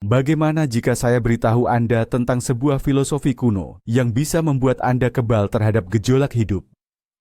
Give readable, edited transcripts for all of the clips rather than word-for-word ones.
Bagaimana jika saya beritahu Anda tentang sebuah filosofi kuno yang bisa membuat Anda kebal terhadap gejolak hidup?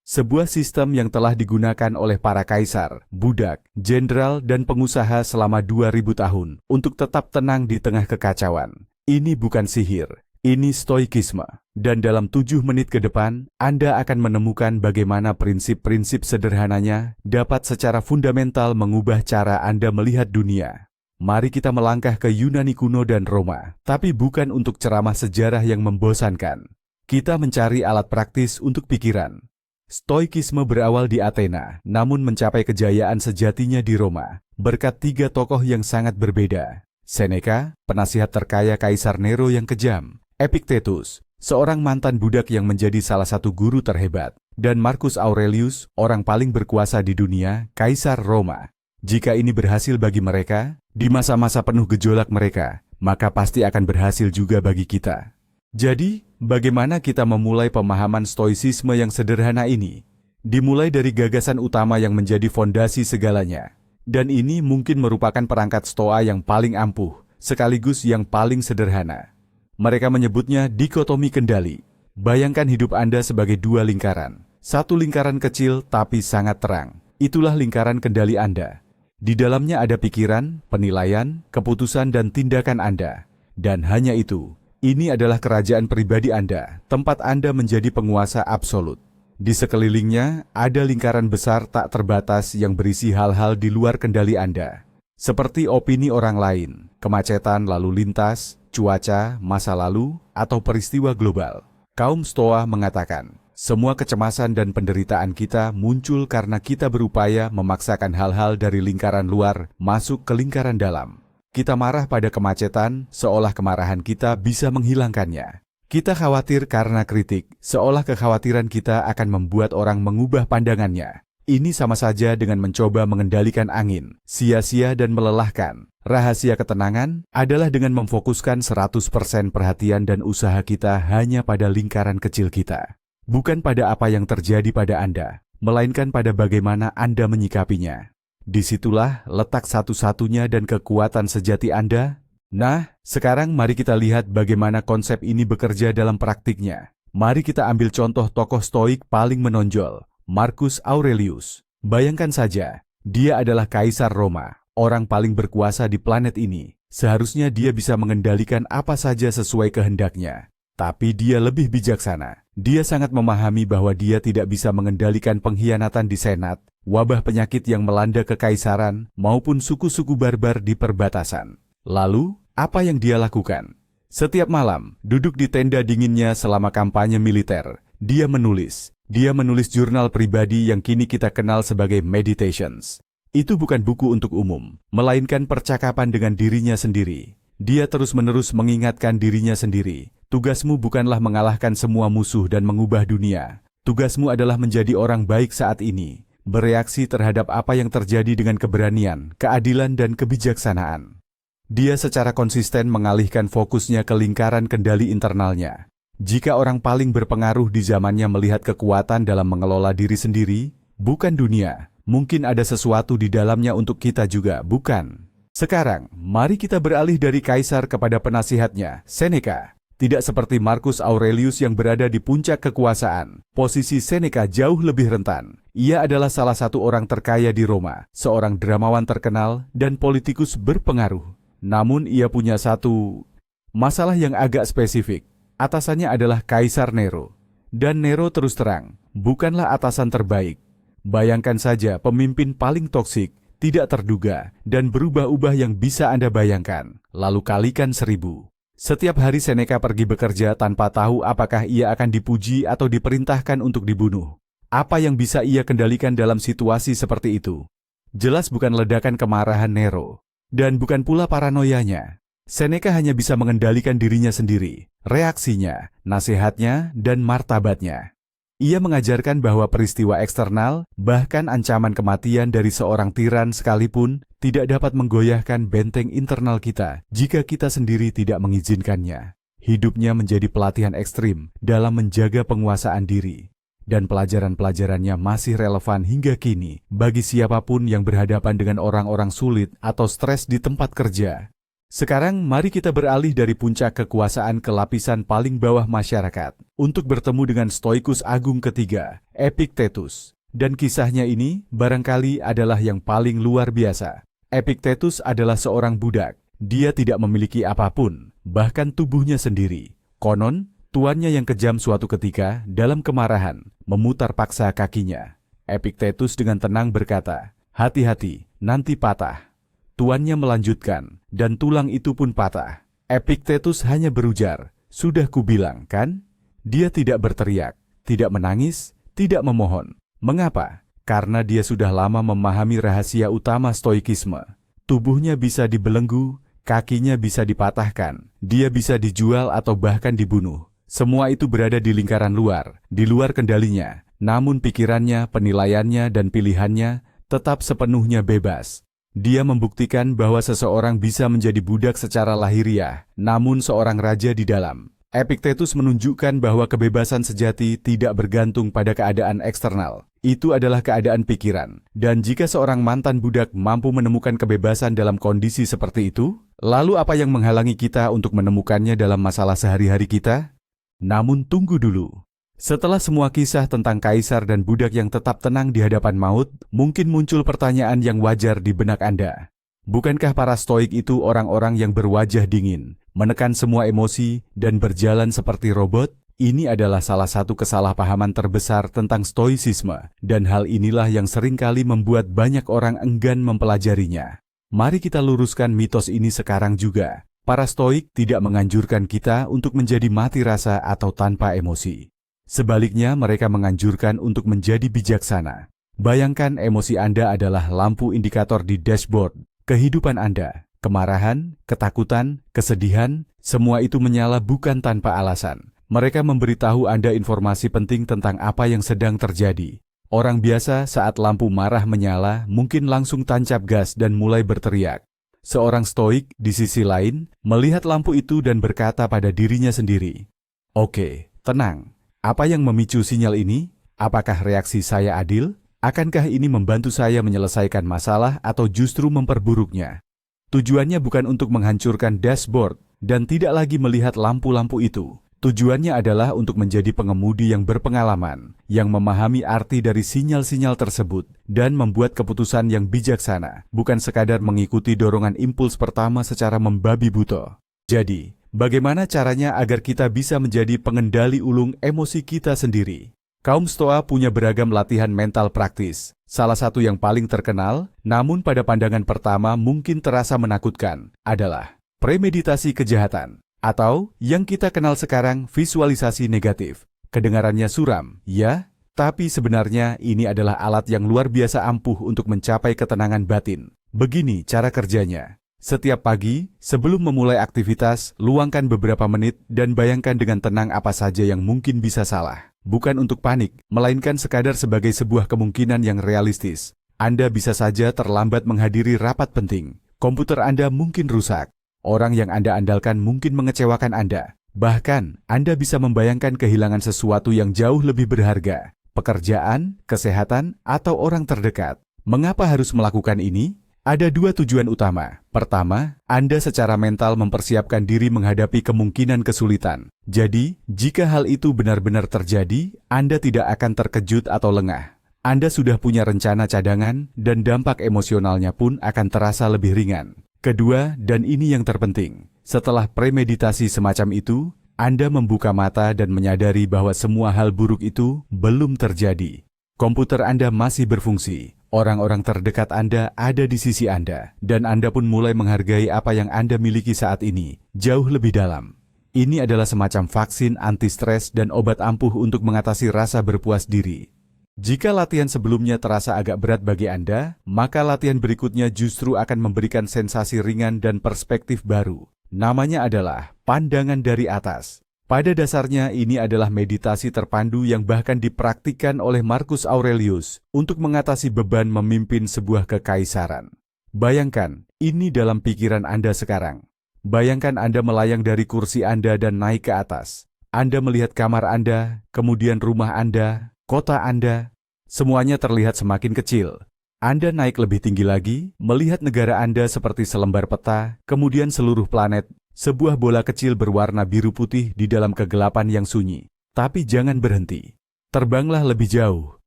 Sebuah sistem yang telah digunakan oleh para kaisar, budak, jenderal, dan pengusaha selama 2000 tahun untuk tetap tenang di tengah kekacauan. Ini bukan sihir, ini stoikisme. Dan dalam 7 menit ke depan, Anda akan menemukan bagaimana prinsip-prinsip sederhananya dapat secara fundamental mengubah cara Anda melihat dunia. Mari kita melangkah ke Yunani kuno dan Roma, tapi bukan untuk ceramah sejarah yang membosankan. Kita mencari alat praktis untuk pikiran. Stoikisme berawal di Athena, namun mencapai kejayaan sejatinya di Roma, berkat 3 tokoh yang sangat berbeda. Seneca, penasihat terkaya Kaisar Nero yang kejam, Epictetus, seorang mantan budak yang menjadi salah satu guru terhebat, dan Marcus Aurelius, orang paling berkuasa di dunia, Kaisar Roma. Jika ini berhasil bagi mereka, di masa-masa penuh gejolak mereka, maka pasti akan berhasil juga bagi kita. Jadi, bagaimana kita memulai pemahaman stoicisme yang sederhana ini? Dimulai dari gagasan utama yang menjadi fondasi segalanya. Dan ini mungkin merupakan perangkat stoa yang paling ampuh, sekaligus yang paling sederhana. Mereka menyebutnya dikotomi kendali. Bayangkan hidup Anda sebagai 2 lingkaran. Satu lingkaran kecil tapi sangat terang. Itulah lingkaran kendali Anda. Di dalamnya ada pikiran, penilaian, keputusan, dan tindakan Anda. Dan hanya itu. Ini adalah kerajaan pribadi Anda, tempat Anda menjadi penguasa absolut. Di sekelilingnya, ada lingkaran besar tak terbatas yang berisi hal-hal di luar kendali Anda. Seperti opini orang lain, kemacetan lalu lintas, cuaca, masa lalu, atau peristiwa global. Kaum Stoa mengatakan, semua kecemasan dan penderitaan kita muncul karena kita berupaya memaksakan hal-hal dari lingkaran luar masuk ke lingkaran dalam. Kita marah pada kemacetan, seolah kemarahan kita bisa menghilangkannya. Kita khawatir karena kritik, seolah kekhawatiran kita akan membuat orang mengubah pandangannya. Ini sama saja dengan mencoba mengendalikan angin, sia-sia dan melelahkan. Rahasia ketenangan adalah dengan memfokuskan 100% perhatian dan usaha kita hanya pada lingkaran kecil kita. Bukan pada apa yang terjadi pada Anda, melainkan pada bagaimana Anda menyikapinya. Disitulah letak satu-satunya dan kekuatan sejati Anda. Nah, sekarang mari kita lihat bagaimana konsep ini bekerja dalam praktiknya. Mari kita ambil contoh tokoh stoik paling menonjol, Marcus Aurelius. Bayangkan saja, dia adalah Kaisar Roma, orang paling berkuasa di planet ini. Seharusnya dia bisa mengendalikan apa saja sesuai kehendaknya. Tapi dia lebih bijaksana. Dia sangat memahami bahwa dia tidak bisa mengendalikan pengkhianatan di Senat, wabah penyakit yang melanda kekaisaran, maupun suku-suku barbar di perbatasan. Lalu, apa yang dia lakukan? Setiap malam, duduk di tenda dinginnya selama kampanye militer, dia menulis. Dia menulis jurnal pribadi yang kini kita kenal sebagai Meditations. Itu bukan buku untuk umum, melainkan percakapan dengan dirinya sendiri. Dia terus-menerus mengingatkan dirinya sendiri. Tugasmu bukanlah mengalahkan semua musuh dan mengubah dunia. Tugasmu adalah menjadi orang baik saat ini. Bereaksi terhadap apa yang terjadi dengan keberanian, keadilan, dan kebijaksanaan. Dia secara konsisten mengalihkan fokusnya ke lingkaran kendali internalnya. Jika orang paling berpengaruh di zamannya melihat kekuatan dalam mengelola diri sendiri, bukan dunia, mungkin ada sesuatu di dalamnya untuk kita juga, bukan? Sekarang, mari kita beralih dari kaisar kepada penasihatnya, Seneca. Tidak seperti Marcus Aurelius yang berada di puncak kekuasaan, posisi Seneca jauh lebih rentan. Ia adalah salah satu orang terkaya di Roma, seorang dramawan terkenal dan politikus berpengaruh. Namun ia punya satu masalah yang agak spesifik. Atasannya adalah Kaisar Nero. Dan Nero terus terang, bukanlah atasan terbaik. Bayangkan saja pemimpin paling toksik, tidak terduga, dan berubah-ubah yang bisa Anda bayangkan. Lalu kalikan 1000. Setiap hari Seneca pergi bekerja tanpa tahu apakah ia akan dipuji atau diperintahkan untuk dibunuh. Apa yang bisa ia kendalikan dalam situasi seperti itu? Jelas bukan ledakan kemarahan Nero. Dan bukan pula paranoianya. Seneca hanya bisa mengendalikan dirinya sendiri, reaksinya, nasihatnya, dan martabatnya. Ia mengajarkan bahwa peristiwa eksternal, bahkan ancaman kematian dari seorang tiran sekalipun, tidak dapat menggoyahkan benteng internal kita jika kita sendiri tidak mengizinkannya. Hidupnya menjadi pelatihan ekstrim dalam menjaga penguasaan diri. Dan pelajaran-pelajarannya masih relevan hingga kini bagi siapapun yang berhadapan dengan orang-orang sulit atau stres di tempat kerja. Sekarang mari kita beralih dari puncak kekuasaan ke lapisan paling bawah masyarakat untuk bertemu dengan Stoikus Agung ketiga, Epictetus. Dan kisahnya ini barangkali adalah yang paling luar biasa. Epictetus adalah seorang budak. Dia tidak memiliki apapun, bahkan tubuhnya sendiri. Konon, tuannya yang kejam suatu ketika dalam kemarahan memutar paksa kakinya. Epictetus dengan tenang berkata, "Hati-hati, nanti patah." Tuannya melanjutkan, dan tulang itu pun patah. Epictetus hanya berujar, "Sudah kubilang, kan?" Dia tidak berteriak, tidak menangis, tidak memohon. Mengapa? Karena dia sudah lama memahami rahasia utama stoikisme. Tubuhnya bisa dibelenggu, kakinya bisa dipatahkan, dia bisa dijual atau bahkan dibunuh. Semua itu berada di lingkaran luar, di luar kendalinya. Namun pikirannya, penilaiannya, dan pilihannya tetap sepenuhnya bebas. Dia membuktikan bahwa seseorang bisa menjadi budak secara lahiriah, namun seorang raja di dalam. Epictetus menunjukkan bahwa kebebasan sejati tidak bergantung pada keadaan eksternal. Itu adalah keadaan pikiran. Dan jika seorang mantan budak mampu menemukan kebebasan dalam kondisi seperti itu, lalu apa yang menghalangi kita untuk menemukannya dalam masalah sehari-hari kita? Namun tunggu dulu. Setelah semua kisah tentang kaisar dan budak yang tetap tenang di hadapan maut, mungkin muncul pertanyaan yang wajar di benak Anda. Bukankah para stoik itu orang-orang yang berwajah dingin, menekan semua emosi, dan berjalan seperti robot? Ini adalah salah satu kesalahpahaman terbesar tentang stoicisme, dan hal inilah yang seringkali membuat banyak orang enggan mempelajarinya. Mari kita luruskan mitos ini sekarang juga. Para stoik tidak menganjurkan kita untuk menjadi mati rasa atau tanpa emosi. Sebaliknya, mereka menganjurkan untuk menjadi bijaksana. Bayangkan emosi Anda adalah lampu indikator di dashboard kehidupan Anda. Kemarahan, ketakutan, kesedihan, semua itu menyala bukan tanpa alasan. Mereka memberitahu Anda informasi penting tentang apa yang sedang terjadi. Orang biasa saat lampu marah menyala mungkin langsung tancap gas dan mulai berteriak. Seorang stoik di sisi lain melihat lampu itu dan berkata pada dirinya sendiri, "Oke, tenang. Apa yang memicu sinyal ini? Apakah reaksi saya adil? Akankah ini membantu saya menyelesaikan masalah atau justru memperburuknya?" Tujuannya bukan untuk menghancurkan dashboard dan tidak lagi melihat lampu-lampu itu. Tujuannya adalah untuk menjadi pengemudi yang berpengalaman, yang memahami arti dari sinyal-sinyal tersebut, dan membuat keputusan yang bijaksana, bukan sekadar mengikuti dorongan impuls pertama secara membabi buta. Jadi, bagaimana caranya agar kita bisa menjadi pengendali ulung emosi kita sendiri? Kaum Stoa punya beragam latihan mental praktis. Salah satu yang paling terkenal, namun pada pandangan pertama mungkin terasa menakutkan, adalah premeditasi kejahatan. Atau yang kita kenal sekarang visualisasi negatif. Kedengarannya suram, ya? Tapi sebenarnya ini adalah alat yang luar biasa ampuh untuk mencapai ketenangan batin. Begini cara kerjanya. Setiap pagi, sebelum memulai aktivitas, luangkan beberapa menit dan bayangkan dengan tenang apa saja yang mungkin bisa salah. Bukan untuk panik, melainkan sekadar sebagai sebuah kemungkinan yang realistis. Anda bisa saja terlambat menghadiri rapat penting. Komputer Anda mungkin rusak. Orang yang Anda andalkan mungkin mengecewakan Anda. Bahkan, Anda bisa membayangkan kehilangan sesuatu yang jauh lebih berharga. Pekerjaan, kesehatan, atau orang terdekat. Mengapa harus melakukan ini? Ada dua tujuan utama. Pertama, Anda secara mental mempersiapkan diri menghadapi kemungkinan kesulitan. Jadi, jika hal itu benar-benar terjadi, Anda tidak akan terkejut atau lengah. Anda sudah punya rencana cadangan, dan dampak emosionalnya pun akan terasa lebih ringan. Kedua, dan ini yang terpenting, setelah premeditasi semacam itu, Anda membuka mata dan menyadari bahwa semua hal buruk itu belum terjadi. Komputer Anda masih berfungsi, orang-orang terdekat Anda ada di sisi Anda, dan Anda pun mulai menghargai apa yang Anda miliki saat ini, jauh lebih dalam. Ini adalah semacam vaksin anti-stres dan obat ampuh untuk mengatasi rasa berpuas diri. Jika latihan sebelumnya terasa agak berat bagi Anda, maka latihan berikutnya justru akan memberikan sensasi ringan dan perspektif baru. Namanya adalah pandangan dari atas. Pada dasarnya ini adalah meditasi terpandu yang bahkan dipraktikkan oleh Marcus Aurelius untuk mengatasi beban memimpin sebuah kekaisaran. Bayangkan, ini dalam pikiran Anda sekarang. Bayangkan Anda melayang dari kursi Anda dan naik ke atas. Anda melihat kamar Anda, kemudian rumah Anda, kota Anda, semuanya terlihat semakin kecil. Anda naik lebih tinggi lagi, melihat negara Anda seperti selembar peta, kemudian seluruh planet, sebuah bola kecil berwarna biru putih di dalam kegelapan yang sunyi. Tapi jangan berhenti. Terbanglah lebih jauh,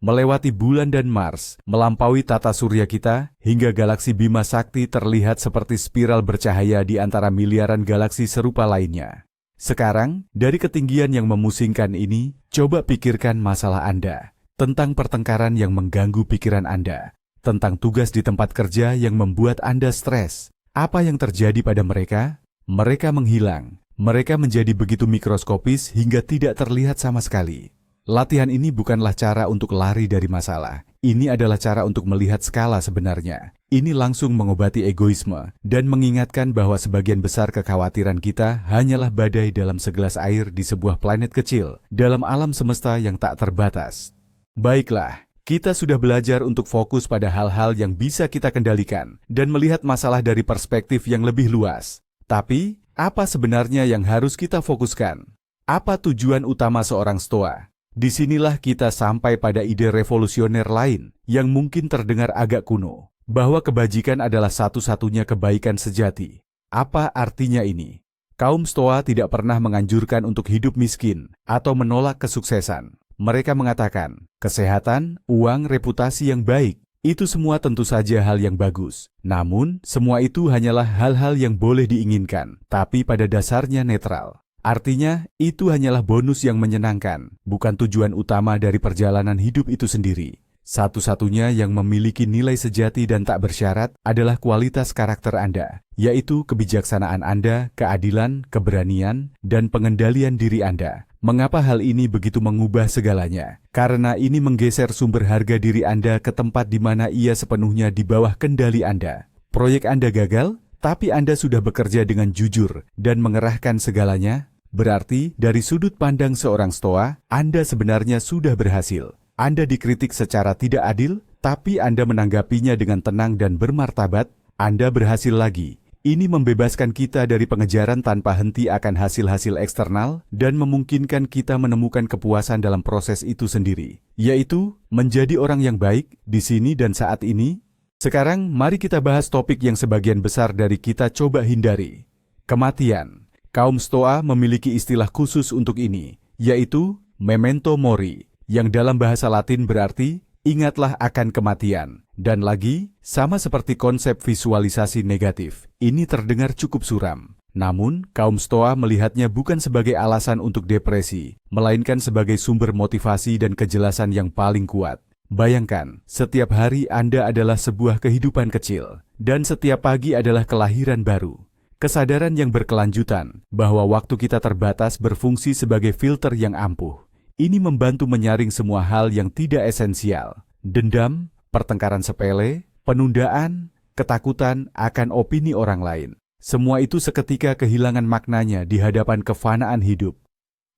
melewati bulan dan Mars, melampaui tata surya kita, hingga galaksi Bima Sakti terlihat seperti spiral bercahaya di antara miliaran galaksi serupa lainnya. Sekarang, dari ketinggian yang memusingkan ini, coba pikirkan masalah Anda, tentang pertengkaran yang mengganggu pikiran Anda, tentang tugas di tempat kerja yang membuat Anda stres. Apa yang terjadi pada mereka? Mereka menghilang, mereka menjadi begitu mikroskopis hingga tidak terlihat sama sekali. Latihan ini bukanlah cara untuk lari dari masalah. Ini adalah cara untuk melihat skala sebenarnya. Ini langsung mengobati egoisme dan mengingatkan bahwa sebagian besar kekhawatiran kita hanyalah badai dalam segelas air di sebuah planet kecil dalam alam semesta yang tak terbatas. Baiklah, kita sudah belajar untuk fokus pada hal-hal yang bisa kita kendalikan dan melihat masalah dari perspektif yang lebih luas. Tapi, apa sebenarnya yang harus kita fokuskan? Apa tujuan utama seorang Stoa? Disinilah kita sampai pada ide revolusioner lain yang mungkin terdengar agak kuno, bahwa kebajikan adalah satu-satunya kebaikan sejati. Apa artinya ini? Kaum Stoa tidak pernah menganjurkan untuk hidup miskin atau menolak kesuksesan. Mereka mengatakan, kesehatan, uang, reputasi yang baik, itu semua tentu saja hal yang bagus. Namun, semua itu hanyalah hal-hal yang boleh diinginkan, tapi pada dasarnya netral. Artinya, itu hanyalah bonus yang menyenangkan, bukan tujuan utama dari perjalanan hidup itu sendiri. Satu-satunya yang memiliki nilai sejati dan tak bersyarat adalah kualitas karakter Anda, yaitu kebijaksanaan Anda, keadilan, keberanian, dan pengendalian diri Anda. Mengapa hal ini begitu mengubah segalanya? Karena ini menggeser sumber harga diri Anda ke tempat di mana ia sepenuhnya di bawah kendali Anda. Proyek Anda gagal, tapi Anda sudah bekerja dengan jujur dan mengerahkan segalanya. Berarti, dari sudut pandang seorang Stoa, Anda sebenarnya sudah berhasil. Anda dikritik secara tidak adil, tapi Anda menanggapinya dengan tenang dan bermartabat. Anda berhasil lagi. Ini membebaskan kita dari pengejaran tanpa henti akan hasil-hasil eksternal dan memungkinkan kita menemukan kepuasan dalam proses itu sendiri, yaitu menjadi orang yang baik di sini dan saat ini. Sekarang, mari kita bahas topik yang sebagian besar dari kita coba hindari. Kematian. Kaum Stoa memiliki istilah khusus untuk ini, yaitu memento mori, yang dalam bahasa Latin berarti ingatlah akan kematian. Dan lagi, sama seperti konsep visualisasi negatif, ini terdengar cukup suram. Namun, kaum Stoa melihatnya bukan sebagai alasan untuk depresi, melainkan sebagai sumber motivasi dan kejelasan yang paling kuat. Bayangkan, setiap hari Anda adalah sebuah kehidupan kecil, dan setiap pagi adalah kelahiran baru. Kesadaran yang berkelanjutan bahwa waktu kita terbatas berfungsi sebagai filter yang ampuh. Ini membantu menyaring semua hal yang tidak esensial. Dendam, pertengkaran sepele, penundaan, ketakutan akan opini orang lain. Semua itu seketika kehilangan maknanya di hadapan kefanaan hidup.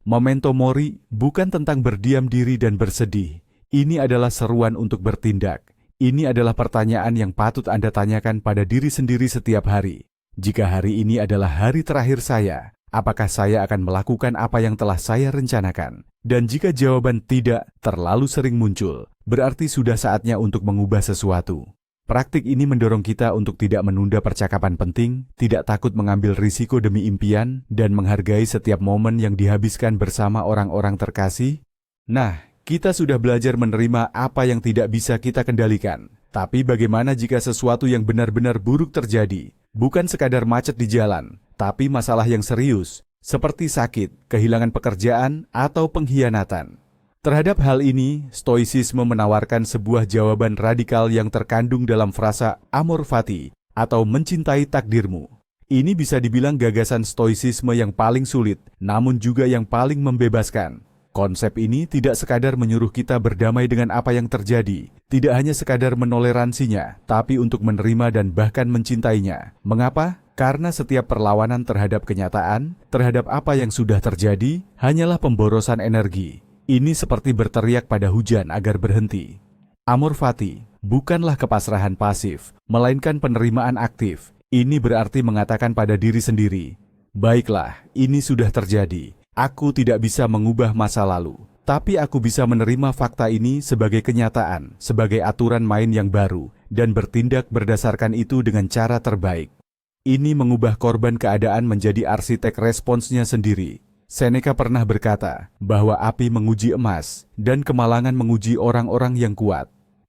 Memento mori bukan tentang berdiam diri dan bersedih. Ini adalah seruan untuk bertindak. Ini adalah pertanyaan yang patut Anda tanyakan pada diri sendiri setiap hari. Jika hari ini adalah hari terakhir saya, apakah saya akan melakukan apa yang telah saya rencanakan? Dan jika jawaban tidak terlalu sering muncul, berarti sudah saatnya untuk mengubah sesuatu. Praktik ini mendorong kita untuk tidak menunda percakapan penting, tidak takut mengambil risiko demi impian, dan menghargai setiap momen yang dihabiskan bersama orang-orang terkasih. Nah, kita sudah belajar menerima apa yang tidak bisa kita kendalikan. Tapi bagaimana jika sesuatu yang benar-benar buruk terjadi? Bukan sekadar macet di jalan, tapi masalah yang serius, seperti sakit, kehilangan pekerjaan, atau pengkhianatan. Terhadap hal ini, Stoicisme menawarkan sebuah jawaban radikal yang terkandung dalam frasa amor fati, atau mencintai takdirmu. Ini bisa dibilang gagasan Stoicisme yang paling sulit, namun juga yang paling membebaskan. Konsep ini tidak sekadar menyuruh kita berdamai dengan apa yang terjadi, tidak hanya sekadar menoleransinya, tapi untuk menerima dan bahkan mencintainya. Mengapa? Karena setiap perlawanan terhadap kenyataan, terhadap apa yang sudah terjadi, hanyalah pemborosan energi. Ini seperti berteriak pada hujan agar berhenti. Amor fati bukanlah kepasrahan pasif, melainkan penerimaan aktif. Ini berarti mengatakan pada diri sendiri, baiklah, ini sudah terjadi. Aku tidak bisa mengubah masa lalu, tapi aku bisa menerima fakta ini sebagai kenyataan, sebagai aturan main yang baru, dan bertindak berdasarkan itu dengan cara terbaik. Ini mengubah korban keadaan menjadi arsitek responsnya sendiri. Seneca pernah berkata bahwa api menguji emas dan kemalangan menguji orang-orang yang kuat.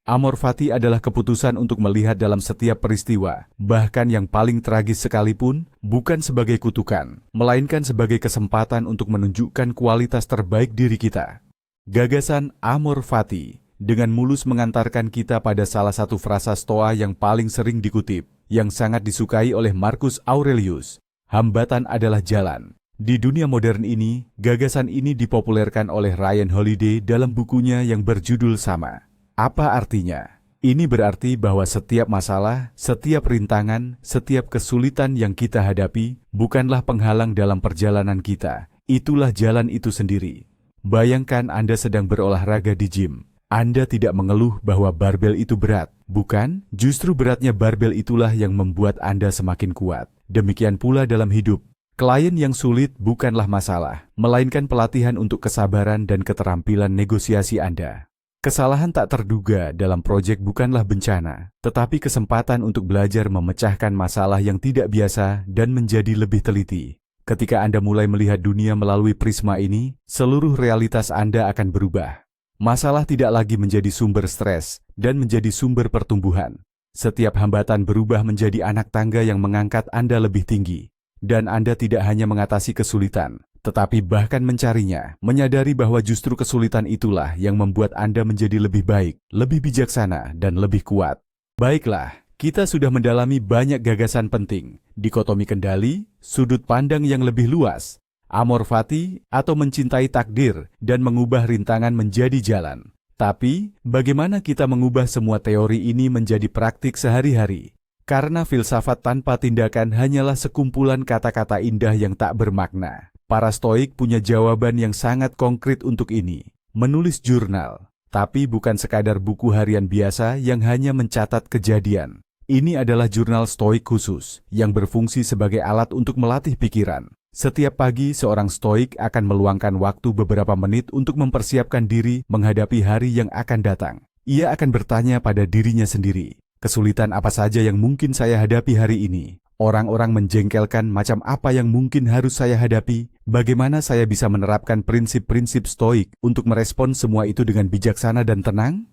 Amor fati adalah keputusan untuk melihat dalam setiap peristiwa, bahkan yang paling tragis sekalipun, bukan sebagai kutukan, melainkan sebagai kesempatan untuk menunjukkan kualitas terbaik diri kita. Gagasan amor fati dengan mulus mengantarkan kita pada salah satu frasa Stoa yang paling sering dikutip, yang sangat disukai oleh Marcus Aurelius. Hambatan adalah jalan. Di dunia modern ini, gagasan ini dipopulerkan oleh Ryan Holiday dalam bukunya yang berjudul sama. Apa artinya? Ini berarti bahwa setiap masalah, setiap rintangan, setiap kesulitan yang kita hadapi bukanlah penghalang dalam perjalanan kita. Itulah jalan itu sendiri. Bayangkan Anda sedang berolahraga di gym. Anda tidak mengeluh bahwa barbel itu berat, bukan? Justru beratnya barbel itulah yang membuat Anda semakin kuat. Demikian pula dalam hidup. Klien yang sulit bukanlah masalah, melainkan pelatihan untuk kesabaran dan keterampilan negosiasi Anda. Kesalahan tak terduga dalam proyek bukanlah bencana, tetapi kesempatan untuk belajar memecahkan masalah yang tidak biasa dan menjadi lebih teliti. Ketika Anda mulai melihat dunia melalui prisma ini, seluruh realitas Anda akan berubah. Masalah tidak lagi menjadi sumber stres dan menjadi sumber pertumbuhan. Setiap hambatan berubah menjadi anak tangga yang mengangkat Anda lebih tinggi. Dan Anda tidak hanya mengatasi kesulitan, tetapi bahkan mencarinya, menyadari bahwa justru kesulitan itulah yang membuat Anda menjadi lebih baik, lebih bijaksana, dan lebih kuat. Baiklah, kita sudah mendalami banyak gagasan penting, dikotomi kendali, sudut pandang yang lebih luas, amor fati atau mencintai takdir, dan mengubah rintangan menjadi jalan. Tapi, bagaimana kita mengubah semua teori ini menjadi praktik sehari-hari? Karena filsafat tanpa tindakan hanyalah sekumpulan kata-kata indah yang tak bermakna. Para Stoik punya jawaban yang sangat konkret untuk ini. Menulis jurnal, tapi bukan sekadar buku harian biasa yang hanya mencatat kejadian. Ini adalah jurnal Stoik khusus, yang berfungsi sebagai alat untuk melatih pikiran. Setiap pagi seorang Stoik akan meluangkan waktu beberapa menit untuk mempersiapkan diri menghadapi hari yang akan datang. Ia akan bertanya pada dirinya sendiri, kesulitan apa saja yang mungkin saya hadapi hari ini? Orang-orang menjengkelkan macam apa yang mungkin harus saya hadapi? Bagaimana saya bisa menerapkan prinsip-prinsip Stoik untuk merespons semua itu dengan bijaksana dan tenang?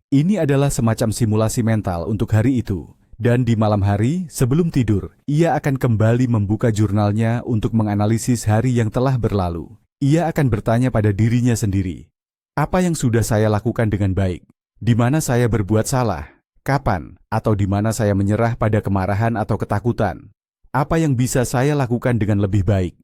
Ini adalah semacam simulasi mental untuk hari itu. Dan di malam hari, sebelum tidur, ia akan kembali membuka jurnalnya untuk menganalisis hari yang telah berlalu. Ia akan bertanya pada dirinya sendiri, apa yang sudah saya lakukan dengan baik? Di mana saya berbuat salah? Kapan atau di mana saya menyerah pada kemarahan atau ketakutan? Apa yang bisa saya lakukan dengan lebih baik?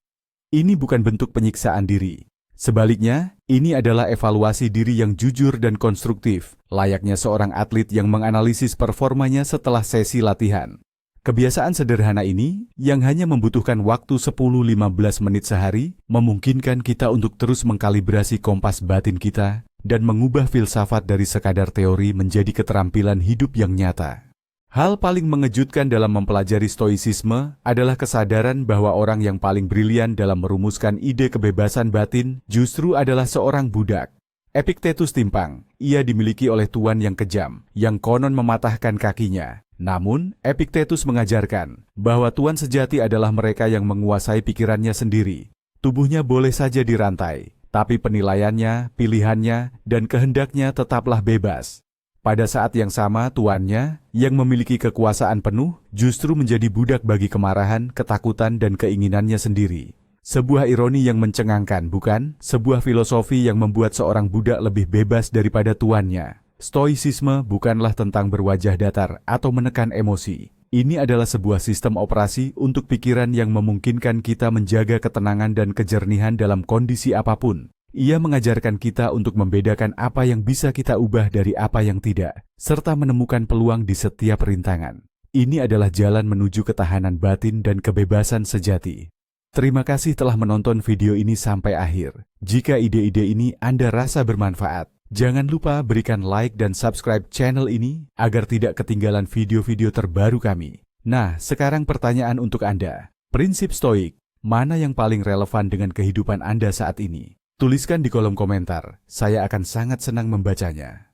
Ini bukan bentuk penyiksaan diri. Sebaliknya, ini adalah evaluasi diri yang jujur dan konstruktif, layaknya seorang atlet yang menganalisis performanya setelah sesi latihan. Kebiasaan sederhana ini, yang hanya membutuhkan waktu 10-15 menit sehari, memungkinkan kita untuk terus mengkalibrasi kompas batin kita dan mengubah filsafat dari sekadar teori menjadi keterampilan hidup yang nyata. Hal paling mengejutkan dalam mempelajari stoisisme adalah kesadaran bahwa orang yang paling brilian dalam merumuskan ide kebebasan batin justru adalah seorang budak. Epictetus timpang, ia dimiliki oleh tuan yang kejam, yang konon mematahkan kakinya. Namun, Epictetus mengajarkan bahwa tuan sejati adalah mereka yang menguasai pikirannya sendiri. Tubuhnya boleh saja dirantai, tapi penilaiannya, pilihannya, dan kehendaknya tetaplah bebas. Pada saat yang sama, tuannya, yang memiliki kekuasaan penuh, justru menjadi budak bagi kemarahan, ketakutan, dan keinginannya sendiri. Sebuah ironi yang mencengangkan, bukan? Sebuah filosofi yang membuat seorang budak lebih bebas daripada tuannya. Stoicisme bukanlah tentang berwajah datar atau menekan emosi. Ini adalah sebuah sistem operasi untuk pikiran yang memungkinkan kita menjaga ketenangan dan kejernihan dalam kondisi apapun. Ia mengajarkan kita untuk membedakan apa yang bisa kita ubah dari apa yang tidak, serta menemukan peluang di setiap rintangan. Ini adalah jalan menuju ketahanan batin dan kebebasan sejati. Terima kasih telah menonton video ini sampai akhir. Jika ide-ide ini Anda rasa bermanfaat, jangan lupa berikan like dan subscribe channel ini agar tidak ketinggalan video-video terbaru kami. Nah, sekarang pertanyaan untuk Anda. Prinsip Stoik, mana yang paling relevan dengan kehidupan Anda saat ini? Tuliskan di kolom komentar, saya akan sangat senang membacanya.